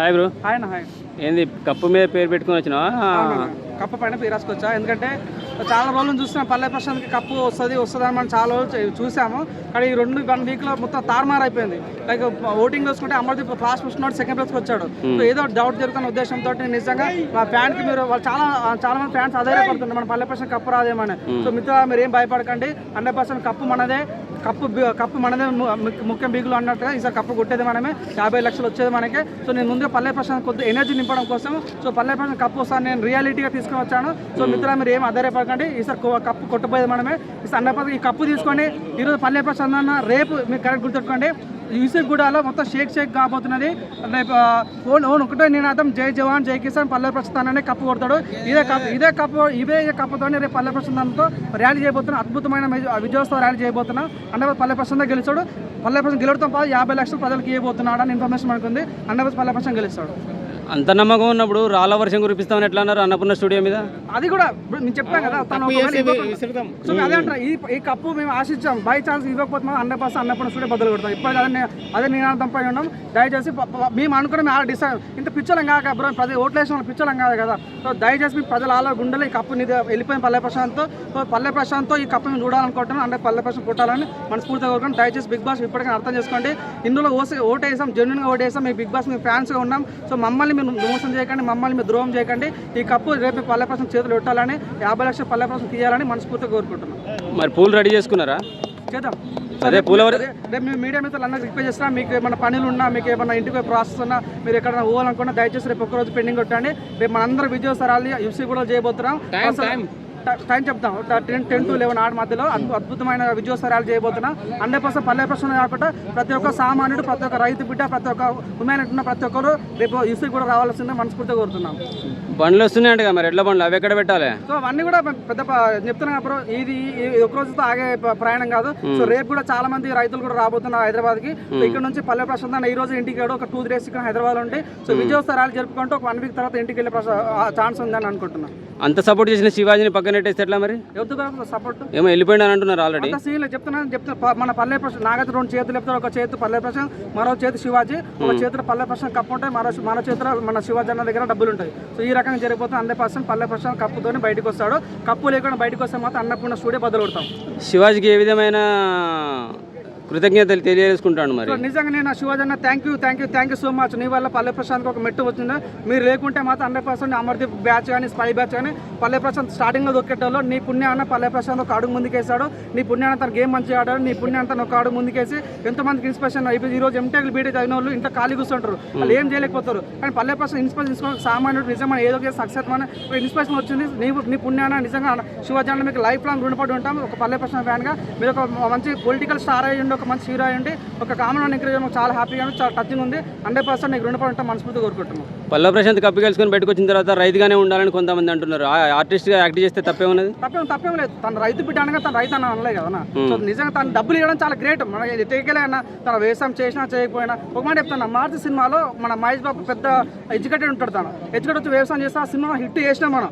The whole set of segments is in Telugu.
Hi bro. హాయ్ అన్న. హాయ్. ఏంది కప్పు మీద పేరు పెట్టుకొని వచ్చినావా? కప్పు పైన పేరు రాసుకొచ్చా, ఎందుకంటే చాలా రోజులు చూస్తున్నాం పల్లె ప్రశాంత్కి కప్పు వస్తుంది అని మనం చాలా రోజులు చూసాము. కానీ ఈ 1 వీక్లో మొత్తం తారుమారు అయిపోయింది. లైక్ ఓటింగ్ చూసుకుంటే అమర్దీప్ ఫాస్ట్ వస్తున్నాడు, సెకండ్ ప్లేస్కి వచ్చాడు. సో ఏదో డౌట్ జరుగుతున్న ఉద్దేశంతో నిజంగా మా ఫ్యాన్కి మీరు వాళ్ళు చాలా మంది ఫ్యాన్స్ ఆధారపడుతుంది మన పల్లె ప్రశాంత్ కప్పు రాదేమని. సో మిత్రులు మీరు ఏం భయపడకండి, 100% కప్పు మనదే. కప్పు మనదే ముఖ్యం బీగులు అన్నట్టుగా ఈసారి కప్పు కొట్టేది మనమే, 50 లక్షలు వచ్చేది మనకే. సో నేను ముందుగా పల్లె ప్రశాంత్ కొద్దిగా ఎనర్జీ నింపడం కోసం సో పల్లె ప్రశాంత్ కప్పు వస్తాను నేను రియాలిటీగా తీసుకుని వచ్చాను. సో మిత్రులు మీరు ఏం ఆధారపడకండి, ఈసారి కప్పు కొట్టబోయేది మనమే. ఈసారి 100% ఈ కప్పు తీసుకోండి. ఈరోజు పల్లె ప్రశాంత్ అన్న రేపు మీరు కరెక్ట్ గుర్తుపెట్టుకోండి, యూసఫ్గూడలో మొత్తం షేక్ కాబోతున్నది. రేపు ఒకటే నినాదం, జై జవాన్ జై కిసాన్, పల్లె ప్రశాంత్ అనే కప్పు కొడతాడు. ఇదే కప్పుతో రేపు పల్లె ప్రశాంత్తో ర్యాలీ చేయబోతున్నాం, అద్భుతమైన విజయోత్సవ ర్యాలీ చేయబోతున్నాం. అంటే పల్లె ప్రశాంత్ గెలిచాడు. పల్లె ప్రశాంత్ గెలవడంతో పాటు 50 లక్షలు ప్రజలకు ఇవ్వబోతున్నాడు అని ఇన్ఫర్మేషన్ మనకు ఉంది. పల్లె ప్రశాంత్ గెలుస్తాడు. అంత నమ్మకం ఉన్నప్పుడు రాళ్ళ వర్షం కురిపిస్తామని ఎట్లా అన్నారు అన్నపూర్ణ స్టూడియో మీద? అది కూడా నేను చెప్పాను కదా, తను సో అదే అంటారు. ఈ కప్పు మేము ఆశించాం, బై ఛాన్స్ ఇవ్వకపోతే 100% అన్నపూర్ణ స్టూడియో బదులు కొడతాం. ఇప్పుడు అదే నినాదం పై ఉన్నాం. దయచేసి మేము అనుకుని మేము డిసైడ్ ఇంత పిచ్చలం కాక బ్రో, ప్రతి ఓట్లేసిన పిచ్చలం కాదు కదా. సో దయచేసి మీ ప్రజల ఆలో గుండెలో ఈ కప్పు వెళ్ళిపోయిన పల్లె ప్రశాంత్తో ఈ కప్పు మేము చూడాలనుకుంటున్నాం. అంటే పల్లె ప్రశాంత్ కొట్టాలని మనస్ఫూర్తిగా కోరుకుంటాం. దయచేసి బిగ్ బాస్ ఇప్పటికైనా అర్థం చేసుకోండి. ఇందులో ఓటేసాం, జెన్యున్గా ఓటేసాం. మీ బిగ్ బాస్ మీ ఫ్యాన్స్గా ఉన్నాం. సో మమ్మల్ని మీరు మోసం చేయకండి, మమ్మల్ని మీరు ద్రోహం చేయకండి. ఈ కప్పు రేపు పల్లె ప్రశాంత్ చేతులు పెట్టాలని, 50 లక్షలు పల్లె ప్రశాంత్ తీయాలని మనస్ఫూర్తిగా కోరుకుంటున్నాం. మరి పూలు రెడీ చేసుకున్నారా? చేద్దాం. అదే పూల రేపు మేము మీడియా మిత్రులు అందరికి రిక్వెస్ట్ చేస్తున్నాం, మీకు ఏమైనా పనులు ఉన్నా, మీకు ఏమైనా ఇంటికి ప్రాసెస్ ఉన్నా, మీరు ఎక్కడైనా పోవాలనుకున్నా దయచేసి రేపు ఒక్కరోజు పెండింగ్ కొట్టండి. రేపు మనందరూ విజయోత్సవాలు యూసీ కూడా చేయబోతున్నాం. టైం చెప్తాం, 10 to 11 ఆడ మధ్యలో అద్భుతమైన విజయోత్సవాలు చేయబోతున్నాం. 100% పల్లె ప్రశాంత్ కాకుండా ప్రతి ఒక్క సామాన్యుడు, ప్రతి ఒక్క రైతు బిడ్డ, ప్రతి ఒక్క ఉమెన్ ఉన్న ప్రతి ఒక్కరు రేపు యూసీ కూడా రావాల్సిందే మనస్ఫూర్తిగా కోరుతున్నాం. బండ్లు వస్తున్నాయంట మరి ఎట్లా బండ్లు అవి ఎక్కడ పెట్టాలి? సో అవన్నీ కూడా పెద్ద చెప్తున్నాం అప్పుడు, ఇది ఒక రోజుతో ఆగే ప్రయాణం కాదు. సో రేపు కూడా చాలా మంది రైతులు కూడా రాబోతున్నారు హైదరాబాద్కి. సో ఇక్కడ నుంచి పల్లె ప్రశాంత్ అన్న ఈ రోజు ఇంటికి ఒక 2 days ఇక్కడ హైదరాబాద్ ఉంటే సో విజయోత్సవాలు జరుపుకుంటూ ఒక 1 week తర్వాత ఇంటికి వెళ్ళే ఛాన్స్ ఉందని అనుకుంటున్నాను. అంత సపోర్ట్ చేసిన శివాజీని పక్కన పెట్టేస్తే ఎట్లా మరి? ఎవరు సపోర్ట్ ఏమో వెళ్ళిపోయినా అంటున్నారు ఆల్రెడీ. చెప్తున్నా మన పల్లె ప్రశాంత్ నాగైతే 2 చేతులు చెప్తారు. ఒక చేతి పల్లె ప్రశాంత్, మరో చేతి శివాజీ. ఒక చేతిలో పల్లె ప్రశాంత్ కప్పు ఉంటాయి, మరో చేతిలో మన శివాజీ అన్న దగ్గర డబ్బులు ఉంటాయి. సో ఈ రకంగా జరిగిపోతే 100% పల్లె ప్రశాంత్ కప్పుతోనే బయటకు వస్తాడు. కప్పు లేకుండా బయటకు వస్తే మాత్రం అన్నపూర్ణ స్టూడియో బదులు కొడతాం. శివాజీకి ఏ విధమైన కృతజ్ఞతలు తెలియజేసుకుంటాను. మరి నిజంగా నేను శివాజీ అన్న థ్యాంక్ యూ సో మచ్. నీ వల్ల పల్లె ప్రశాంత్కి ఒక మెట్టు వచ్చింది. మీరు లేకుంటే మాత్రం 100% అమర్దీప్ బ్యాచ్ కానీ, స్పై బ్యాచ్ కానీ పల్లె ప్రశాంత్ స్టార్టింగ్లో దొక్కేటోళ్ళు. నీ పుణ్యాన్న పల్లె ప్రశాంత్ ఒక అడుగు ముందుకేసాడు. నీ పుణ్యాన్ని తన గేమ్ మంచిగా ఆడాడు. నీ పుణ్యాన్ని తను ఒక అడుగు ముందుకేసి ఎంతోమందికి ఇన్స్పిరేషన్ అయిపోయి ఈరోజు ఎంటెక్లు బీటీ చదివిన వాళ్ళు ఇంత ఖాళీ కూర్చుంటారు, వాళ్ళు ఏం చేయలేకపోతారు. కానీ పల్లె ప్రశాంత్ ఇన్స్పిరేషన్ తీసుకోవాలి. సామాన్యుడు నిజంగా ఏదో ఒక సక్సెస్ మన ఇన్స్పిరేషన్ వచ్చింది. నీ పుణ్యాన్న నిజంగా శివాజీ అన్న మీకు లైఫ్ లాంగ్ రుణపడి ఉంటాం. ఒక పల్లె ప్రశాంత్ ఫ్యాన్గా మీరు ఒక మంచి పొలిటికల్ స్టార్ అయ్యండి, ఒక మంచి హీరో అయ్యండి, ఒక కామన్ ఎంకరేజ్ చాలా హ్యాపీగా చాలా టచింగ్ ఉంది. 100% నీకు రుణపడి ఉంటాం మనస్ఫూర్తిగా కోరుకుంటున్నాం. పల్లె ప్రశాంత్ కప్పు గెలుచుకొని బయటకు వచ్చిన తర్వాత రైతుగానే ఉండాలని కొంతమంది అంటున్నారు. ఆర్టిస్ట్గా యాక్ట్ చేస్తే తప్పే ఉన్నది? తప్పేం లేదు. తన రైతు బిడ్డ అనగా తన రైతు అన్న అనలే కదా. సో నిజంగా తను డబ్బులు ఇవ్వడం చాలా గ్రేట్. మన టేకలే అన్న తన వ్యవసాయం చేసినా చేయకపోయినా. ఒక మాట చెప్తాను, మార్చి సినిమాలో మన మహేష్ బాబు పెద్ద ఎడ్యుకేటెడ్ ఉంటాడు. తను ఎడ్యుకేట్ వచ్చి వ్యవసాయం చేస్తే ఆ సినిమా హిట్ చేసినాం మనం.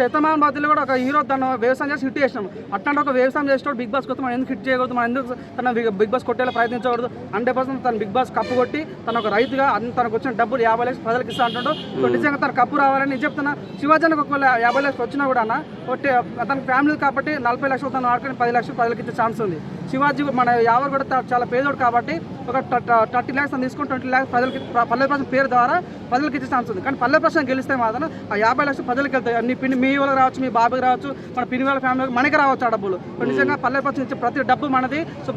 శతమాన్ బాధ్యులు కూడా ఒక హీరో తను వ్యవసాయం చేసి హిట్ చేసినాం. అట్లాంటి ఒక వ్యవసాయం చేసేటప్పుడు బిగ్ బాస్ కొత్త మనం ఎందుకు హిట్ చేయకూడదు, మనం ఎందుకు తన బిగ్ బాస్ కొట్టేలా ప్రయత్నించకూడదు? 100% తన బిగ్ బాస్ కప్పు కొట్టి తన ఒక రైతుగా తనకు వచ్చిన డబ్బులు 50 లక్షలు ప్రజలకు ఇస్తా అంటాడు. సో నిజంగా తన కప్పు రావాలని నేను చెప్తున్నా. శివాజీకి ఒకవేళ 50 లక్షలు వచ్చినా కూడా కొట్టి తన ఫ్యామిలీ కాబట్టి 40 లక్షలు తను ఆడుకొని 10 లక్షలు ప్రజలకు ఇచ్చే ఛాన్స్ ఉంది. శివాజీ మన యావర్ కూడా చాలా పేదోడు కాబట్టి ఒక 30 lakhs అని తీసుకుని 20 lakhs ప్రజలకి పల్లె ప్రశాంత్ పేరు ద్వారా ప్రజలకు ఇచ్చే ఛాన్స్ ఉంది. కానీ పల్లె ప్రశాంత్ గెలిస్తే మాత్రం ఆ 50 లక్షలు ప్రజలకు వెళ్తాయి. మీ వాళ్ళకి రావచ్చు, మీ బాబుకి రావచ్చు, మన పిన్ని వాళ్ళ ఫ్యామిలీకి మనకి రావచ్చు ఆ డబ్బులు. నిజంగా పల్లె ప్రశాంత్ ఇచ్చే ప్రతి డబ్బు మనది. సో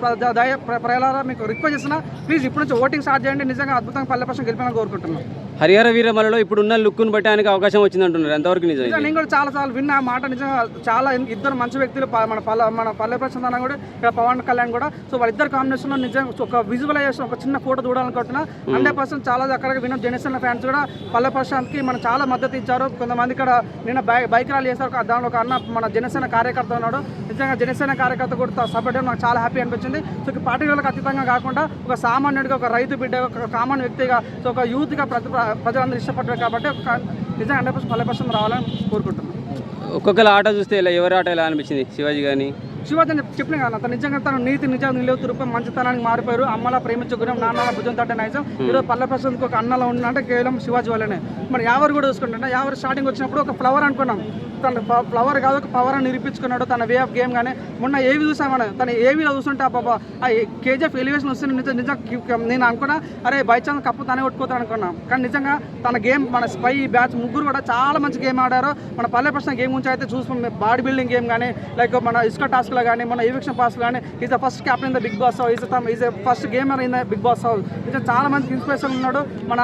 ప్రజలారా మీకు రిక్వెస్ట్ చేస్తున్నా, ప్లీజ్ ఇప్పటి నుంచి ఓటింగ్ స్టార్ట్ చేయండి. నిజంగా అద్భుతంగా పల్లె ప్రశాంత్ గెలిపాలని కోరుకుంటున్నాను. హరిహర వీరమలలో ఇప్పుడున్న లుక్ను బట్టడానికి అవకాశం వచ్చింది అంటున్నారు, ఎంతవరకు నిజం? నేను కూడా చాలా విన్నా మాట. నిజంగా చాలా ఇద్దరు మంచి వ్యక్తులు మన పల్లె ప్రశాంత్ అన్న కూడా, ఇక్కడ పవన్ కళ్యాణ్ కూడా. సో వాళ్ళిద్దరు కాంబినేషన్లో నిజంగా ఒక విజువలైజేషన్, ఒక చిన్న ఫోటో చూడాలనుకుంటున్నా. 100% చాలా అక్కడ విన్న జనసేన ఫ్యాన్స్ కూడా పల్లె ప్రశాంత్కి మనం చాలా మద్దతు ఇచ్చారు. కొంతమంది ఇక్కడ నిన్న బైక్ ర్యాలీ చేశారు. దానిలో ఒక అన్న మన జనసేన కార్యకర్త ఉన్నాడు. నిజంగా జనసేన కార్యకర్త కూడా సపోర్ట్ చేయడం నాకు చాలా హ్యాపీ అనిపించింది. సో పార్టీలకు అతీతంగా కాకుండా ఒక సామాన్యుడిగా, ఒక రైతు బిడ్డ, ఒక కామన్ వ్యక్తిగా, సో ఒక యూత్గా ప్రజలందరూ ఇష్టపడ్డారు కాబట్టి నిజంగా 100% పల్లె ప్రశాంత్ రావాలని కోరుకుంటున్నాను. ఒక్కొక్కరు ఆట చూస్తే ఇలా ఎవరి ఆట ఎలా అనిపించింది? శివాజీ కానీ శివాజీ అని చెప్పిన కదా తను నిజంగా తను నీతి నిజాలు నిలవు రూపం మంచితనానికి మారిపోయారు. అమ్మలా ప్రేమించే గుణం, నాన్న భుజం తట్టే నైజం. ఈరోజు పల్లె ప్రశాంత్కి ఒక అన్నలా ఉందంటే కేవలం శివాజీ వల్లనే. మరి ఎవరు కూడా చూసుకుంటే ఎవరు స్టార్టింగ్ వచ్చినప్పుడు ఒక ఫ్లవర్ అనుకున్నాం, తన ఫ్లవర్ కాదు ఒక పవర్ అని నిరూపించుకున్నాడు. తన వే ఆఫ్ గేమ్ కానీ మొన్న ఏవి చూసామని తను ఏవిలో చూస్తుంటే బాబా ఆ కేజీఎఫ్ ఎలివేషన్ వస్తుంది నిజం నేను అనుకున్నా అరే బై ఛాన్స్ కప్పు తనే కొట్టుకోతాను అనుకున్నాం. కానీ నిజంగా తన గేమ్ మన స్పై బ్యాచ్ ముగ్గురు కూడా చాలా మంచి గేమ్ ఆడారు. మన పల్లె ప్రశ్న గేమ్ గురించి అయితే చూసుకున్నాం, బాడీ బిల్డింగ్ గేమ్ కానీ లైక్ మన ఇసుక టాస్క్లో కానీ మన ఎవిక్షన్ పాస్లో కానీ is the first captain in the Bigg Boss house, is first gamer in the Bigg Boss house. నిజంగా చాలా మంచి ఇన్స్పిరేషన్ ఉన్నాడు. మన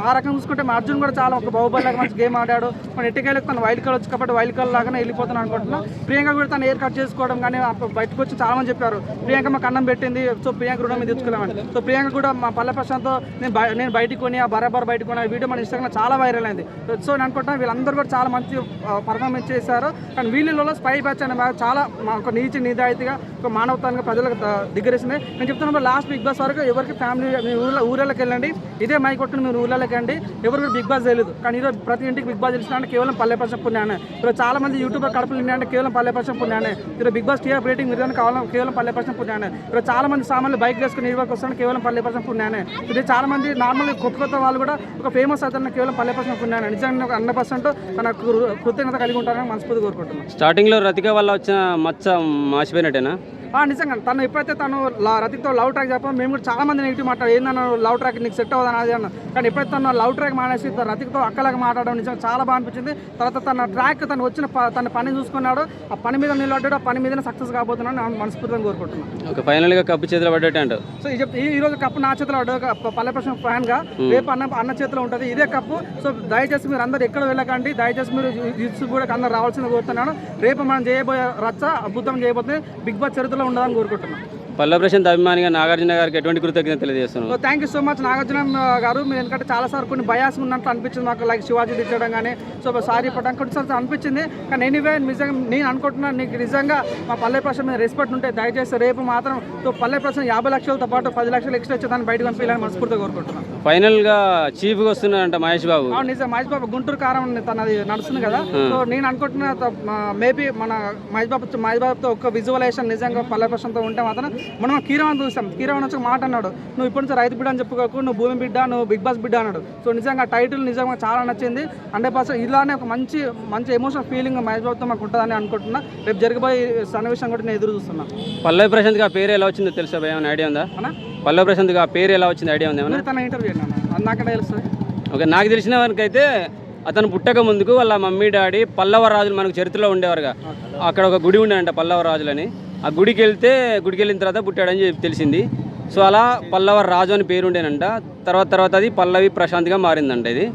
ఆ రకం చూసుకుంటే మన అర్జున్ కూడా చాలా ఒక బాహుబలి మంచి గేమ్ ఆడాడు. మన ఎట్టికేళ్ళకి తను వైల్డ్ కార్డ్ వచ్చి కాబట్టి వైల్డ్ కార్డ్ లాగానే వెళ్ళిపోతాను అనుకుంటున్నా. ప్రియాంక కూడా తను ఎయిర్ కట్ చేసుకోవడం కానీ బయటకు వచ్చి చాలా మంది చెప్పారు ప్రియాంక మాకు అన్నం పెట్టింది, సో ప్రియాంక రుణం మీద తెచ్చుకోలేమని. సో ప్రియాంక కూడా మా పల్లె ప్రశాంత్తో నేను బయటికి కొని ఆ బరాబర్ బయటకు కొని వీడియో మన ఇన్స్టాగ్రామ్ చాలా వైరల్ అయింది. సో నేను అనుకుంటున్నాను వీళ్ళందరూ కూడా చాలా మంచి పర్ఫార్మెన్స్ చేశారు. కానీ వీళ్ళలో స్పై బ్యాచ్ అనే చాలా ఒక నీతి నిజాయితీగా ఒక మానవతానికి ప్రజలకు దిగ్గరేసింది. నేను చెప్తున్నాను లాస్ట్ బిగ్ బాస్ వరకు ఎవరికి ఫ్యామిలీ ఊళ్ళకి వెళ్ళండి, ఇదే మై కొట్టుని మీరు ఊళ్ళకి వెళ్ళండి, ఎవరు కూడా బిగ్ బాస్ తెలియదు. కానీ ఈరోజు ప్రతి ఇంటికి బిగ్ బాస్ తెలిసిన కేవలం పల్లె ప్రశాంత్ పుణ్యానే. ఇప్పుడు చాలా మంది యూట్యూబర్ కడుపులు అంటే కేవలం పల్లె ప్రశాంత్ పుణ్యానే. ఈరోజు బిగ్ బాస్ టీఆర్ రేటింగ్ మీరు కావాలని కేవలం పల్లె ప్రశాంత్ పుణ్యానే. ఇప్పుడు చాలా మంది సామాన్లు బైక్ వేసుకుని నిర్వాహకు వస్తాను కేవలం పల్లె ప్రశాంత్ పుణ్యానే. ఇది చాలా మంది నార్మల్ కొత్త వాళ్ళు కూడా ఒక ఫేమస్ అవుతారని కేవలం పల్లె ప్రశాంత్ పుణ్యానే. నిజంగా 100% తన కృతజ్ఞత కలిగి ఉంటారని మనస్ఫూర్తి కోరుకుంటున్నాను. స్టార్టింగ్లో రతిక వల్ల వచ్చిన మచ్చ మాసిపోయినట్టేనా? నిజంగా తను ఎప్పుడైతే తను రతితో లవ్ ట్రాక్ చెప్పాము మేము కూడా చాలా మంది నెగిటివ్ మాట్లాడు ఏందన్నా లవ్ ట్రాక్ నీకు సెట్ అవ్వదని అది అన్న. కానీ ఎప్పుడైతే తను లవ్ ట్రాక్ మానేసి రతితో అక్కలాగా మాట్లాడడం నిజంగా చాలా బాగా అనిపించింది. తర్వాత తన ట్రాక్ తను వచ్చిన తన పని చూసుకున్నాడు, ఆ పని మీద నిలబడ్డాడు, ఆ పని మీదనే సక్సెస్ కాబోతున్నాను నేను మనస్ఫూర్తిగా కోరుకుంటున్నాను. ఓకే, ఫైనల్గా కప్పు చేతిలో పడ్డట్టు అంటారు. సో ఈ రోజు కప్పు నా చేతిలో పడ్డాడు పల్లె ప్రశాంత్ ఫ్యాన్ గా, రేపు అన్న చేతిలో ఉంటుంది ఇదే కప్పు. సో దయచేసి మీరు అందరు ఎక్కడ వెళ్ళకండి, దయచేసి మీరు యూస్ కూడా అందరు రావాల్సింది కోరుతున్నాను. రేపు మనం చేయబోయే రచ్చ అద్భుతం చేయబోతుంది, బిగ్ బాస్ చరిత్రలో ఉండదని కోరుకుంటున్నాను. పల్లె ప్రశాంత్ అభిమానిగా నాగార్జున గారికి ఎటువంటి కృతజ్ఞతలు తెలియజేస్తున్నాను. Thank you so much Nagarjuna గారు. మీరు ఎందుకంటే చాలాసార్లు కొన్ని బయాస్ ఉన్నట్లు అనిపించింది మాకు, లైక్ శివాజీ తిట్టడం కానీ సో సారీ పడడం కొన్నిసార్లు అనిపించింది. కానీ ఎనీవే నిజంగా నేను అనుకుంటున్నాను నీకు నిజంగా మా పల్లె ప్రశాంత్ మీద రెస్పెక్ట్ ఉంటే దయచేసి రేపు మాత్రం సో పల్లె ప్రశాంత్ 50 లక్షలతో పాటు 10 లక్షలు ఎక్స్ట్రా వచ్చి దాన్ని బయటకు పంపించాలని మనస్ఫూర్తిగా కోరుకుంటున్నాను. ఫైనల్గా చీఫ్గా వస్తున్నాడంట మహేష్ బాబు. నిజం మహేష్ బాబు గుంటూరు కారం తనది నడుస్తుంది కదా. సో నేను అనుకుంటున్నా మేబీ మన మహేష్ బాబుతో ఒక విజువలైజేషన్ నిజంగా పల్లె ప్రశాంత్తో ఉంటే మాత్రం మనం కీరవాణి చూసాం. కీరవాణి వచ్చి మాట అన్నాడు నువ్వు ఇప్పటి నుంచి రైతు బిడ్డ అని చెప్పుకోకు, నువ్వు భూమి బిడ్డ, నువ్వు బిగ్ బాస్ బిడ్డ అన్నాడు. సో నిజంగా టైటిల్ నిజంగా చాలా నచ్చింది. 100% ఇలానే ఒక మంచి ఎమోషనల్ ఫీలింగ్ మహేష్ బాబుతో మాకు ఉంటుందని అనుకుంటున్నా. రేపు జరిగిపోయే సన్నివేశం కూడా నేను ఎదురు చూస్తున్నా. పల్లె ప్రశాంత్గా ఆ పేరు ఎలా వచ్చిందో తెలుసా భయ, ఏమైనా ఐడియా ఉందా? పల్లె ప్రశాంత్గా ఆ పేరు ఎలా వచ్చింది ఐడియా ఉందా? తన ఇంటర్వ్యూ అది నాకంటే తెలుస్తుంది. ఓకే, నాకు తెలిసిన వరకైతే అతను పుట్టక ముందుకు వాళ్ళ మమ్మీ డాడీ పల్లవ రాజులు మనకు చరిత్రలో ఉండేవారుగా, అక్కడ ఒక గుడి ఉండేనంట పల్లవ రాజులని. ఆ గుడికి వెళ్ళిన తర్వాత పుట్టాడని చెప్పి తెలిసింది. సో అలా పల్లవ రాజు అని పేరు ఉండేనంట. తర్వాత అది పల్లవి ప్రశాంత్గా మారిందంట ఇది.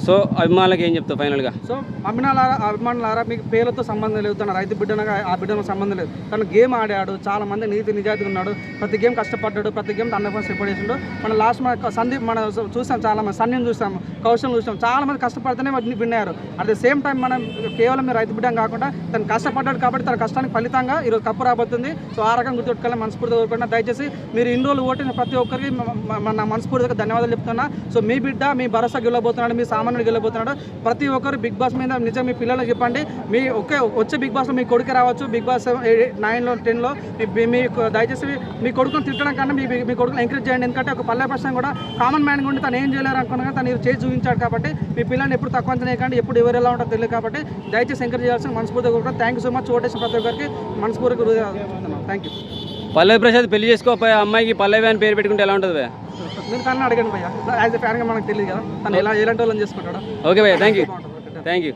సో అభిమానులకు ఏం చెప్తావు ఫైనల్గా? సో అభిమానులారా మీకు పేర్లతో సంబంధం లేదు, తన రైతు బిడ్డనగా ఆ బిడ్డకు సంబంధం లేదు. తను గేమ్ ఆడాడు, చాలా మంది నీతి నిజాయితీ ఉన్నాడు, ప్రతి గేమ్ కష్టపడ్డాడు, ప్రతి గేమ్ 100% సపోర్ట్ చేసిండు. మన లాస్ట్ సందీప్ మనం చూసాం, చాలా మంది సన్నిని చూసాం, కౌశల్ చూసాం, చాలా మంది కష్టపడితేనే విన్నారు. అట్ ద సేమ్ టైం మనం కేవలం మీరు రైతు బిడ్డం కాకుండా తను కష్టపడ్డాడు కాబట్టి తన కష్టానికి ఫలితంగా ఈరోజు కప్పు రాబోతుంది. సో ఆ రకంగా గుర్తుపెట్టుకోవాలని మనస్ఫూర్తిగా కోరుకుంటున్నా. దయచేసి మీరు ఇన్ని రోజులు ఓటిన ప్రతి ఒక్కరికి మన మనస్ఫూర్తిగా ధన్యవాదాలు చెప్తున్నా. సో మీ బిడ్డ మీ భరోసా గెలవబోతున్నాడు, మీ సామాన్యుడు గెలవబోతున్నాడు. ప్రతి ఒక్కరు బిగ్ బాస్ మీద నిజంగా మీ పిల్లలకు చెప్పండి. మీ వచ్చే బిగ్ బాస్లో మీ కొడుకు రావచ్చు, బిగ్ బాస్ 9లో 10లో మీ దయచేసి మీ కొడుకుని తిట్టడం కన్నా మీ కొడుకుని ఎంకరేజ్ చేయండి. ఎందుకంటే ఒక పల్లె ప్రశ్న కూడా కామన్ మ్యాన్ ఉండి తను ఏం చేయలేరు అనుకున్నా తను చేసి చూపించాడు కాబట్టి మీ పిల్లల్ని ఎప్పుడు తక్కువ చేయకండి, ఎప్పుడు ఎవరు ఎలా ఉంటారో తెలియదు కాబట్టి దయచేసి ఎంకరేజ్ చేయాల్సిన మనస్ఫూర్తిగా కూడా. Thank you so much. ఓటేసిన ప్రతి ఒక్కరికి మనస్ఫూర్తిగా థ్యాంక్ యూ. పల్లవి ప్రశాంత్ పెళ్లి చేసుకోకపోయే అమ్మాయికి పల్లవి అని పేరు పెట్టుకుంటే ఎలా ఉంటుంది భయ్యా? నేను తను అడగండి భయ్యా, యాజ్ ఎ ఫ్యాన్గా మనకు తెలియదు కదా తను ఎలాంటి వాళ్ళని చేసుకుంటాడు. ఓకే భయ్యా, థ్యాంక్ యూ.